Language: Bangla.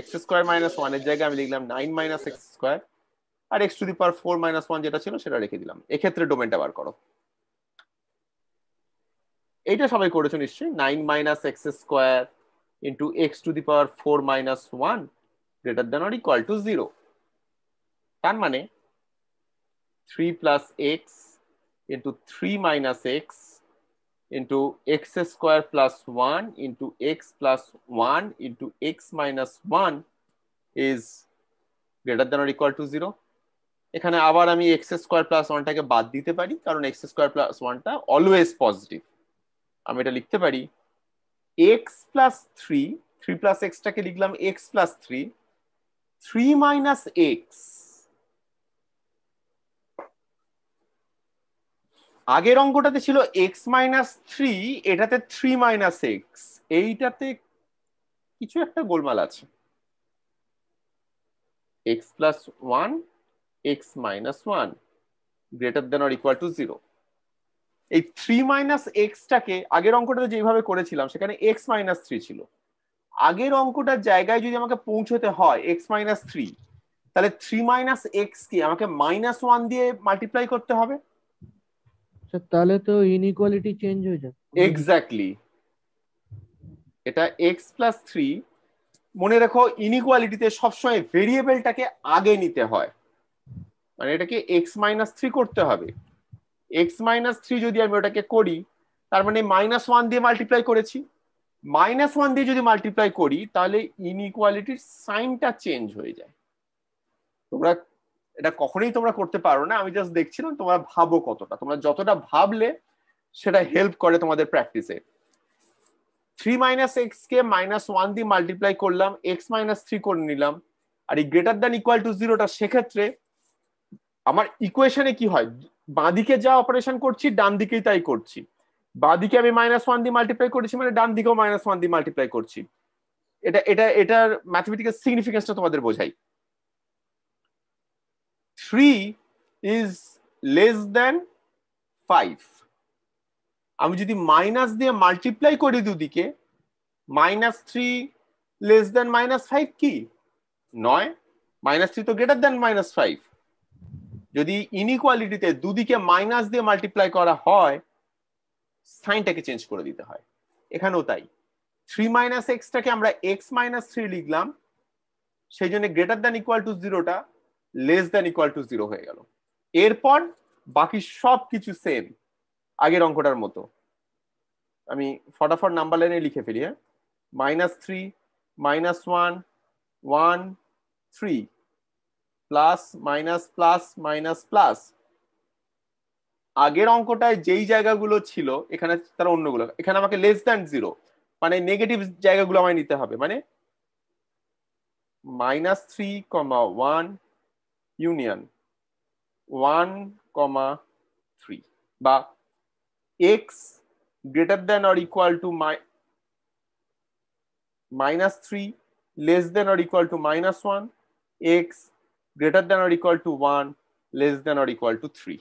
এক্স স্কোয়ার মাইনাস ওয়ান এর জায়গায় আমি লিখলাম 9 মাইনাস এক্স স্কোয়ার, আর x to the power 4 minus 1 যেটা ছিল সেটা রেখে দিলাম। এক্ষেত্রে ডোমেনটা বার করো। এইটা সবাই করেছো নিশ্চয়ই, 9 minus x square into x to the power 4 minus 1 greater than or equal to 0। তার মানে 3 plus x into 3 minus x into x square plus 1 into x plus 1 into x minus 1 is greater than or equal to 0. এখানে আবার আমি x square plus 1 টাকে বাদ দিতে পারি, কারণ x square plus 1 টা অলওয়েজ পজিটিভ। আমি এটা লিখতে পারি x plus 3, 3 plus x টাকে লিখলাম x plus 3, 3 minus x, আগের অঙ্কটাতে ছিল x মাইনাস 3, এটাতে 3 মাইনাস এক্স, এইটাতে কিছু একটা গোলমাল আছে। x plus 1 x minus 1 greater than or equal to 0। এই 3 মাইনাস এক্সটাকে আগের অঙ্কটাতে যেভাবে করেছিলাম সেখানে x মাইনাস 3 ছিল, আগের অঙ্কটার জায়গায় যদি আমাকে পৌঁছতে হয় x মাইনাস 3, তাহলে 3 মাইনাস এক্স কে আমাকে মাইনাস 1 দিয়ে মাল্টিপ্লাই করতে হবে। তাহলে তো ইনইকুয়ালিটি চেঞ্জ হয়ে যাবে। এক্স্যাক্টলি, এটা x প্লাস 3। মনে রেখো ইনইকুয়ালিটিতে সবসময় ভেরিয়েবলটাকে আগে নিতে হয়, মানে এটাকে x মাইনাস 3 করতে হবে। x মাইনাস 3 যদি আমি ওটাকে করি, তার মানে মাইনাস 1 দিয়ে মাল্টিপ্লাই করেছি, মাইনাস 1 দিয়ে যদি মাল্টিপ্লাই করি তাহলে ইনইকুয়ালিটির সাইনটা চেঞ্জ হয়ে যায়। তোমরা এটা কখনোই তোমরা করতে পারো না, আমি জাস্ট দেখছিলাম তোমরা ভাবো কতটা, তোমরা যতটা ভাবলে সেটা হেল্প করে তোমাদের প্র্যাকটিসে। 3 মাইনাস এক্স কে মাইনাস 1 দিয়ে মাল্টিপ্লাই করলাম, এক্স মাইনাস 3 করে নিলাম, আর এই গ্রেটার দ্যান ইকুয়াল টু 0টা সেক্ষেত্রে আমার ইকুয়েশনে কি হয়, বাঁদিকে যা অপারেশন করছি ডান দিকেই তাই করছি। বাঁদিকে আমি মাইনাস 1 দিয়ে মাল্টিপ্লাই করেছি মানে ডান দিকেও মাইনাস 1 দিয়ে মাল্টিপ্লাই করছি। এটার ম্যাথমেটিক্যাল সিগনিফিকেন্সটা তোমাদের বোঝাই। 3 ইজ লেস দ্যান 5, আমি যদি মাইনাস দিয়ে মাল্টিপ্লাই করি দুদিকে, মাইনাস 3 লেস দ্যান মাইনাস 5 কি নয়, মাইনাস 3 তো গ্রেটার দ্যান মাইনাস 5। যদি ইনইকুয়ালিটিতে দুদিকে মাইনাস দিয়ে মাল্টিপ্লাই করা হয় সাইনটাকে চেঞ্জ করে দিতে হয়, এখানেও তাই। 3 মাইনাস এক্সটাকে আমরা এক্স মাইনাস 3 লিখলাম, সেই জন্য গ্রেটার দ্যান ইকুয়াল টু 0টা লেস দ্যান ইকুয়াল টু 0 হয়ে গেল। এরপর বাকি সব কিছু সেম আগের অঙ্কটার মতো। আমি ফটাফট নাম্বার লাইনে লিখে ফেলি। হ্যাঁ, minus 3 minus 1 1 3 plus minus plus minus plus. আগের অঙ্কটায় যেই জায়গাগুলো ছিল এখানে তার অন্যগুলো, এখানে আমাকে লেস দ্যান 0 মানে নেগেটিভ জায়গাগুলো আমায় নিতে হবে, মানে মাইনাস 3 কমা 1 ইউনিয়ন 1 কমা 3, বা x greater than or equal to minus 3 less than or equal to minus 1, x greater than or equal to 1 less than or equal to 3।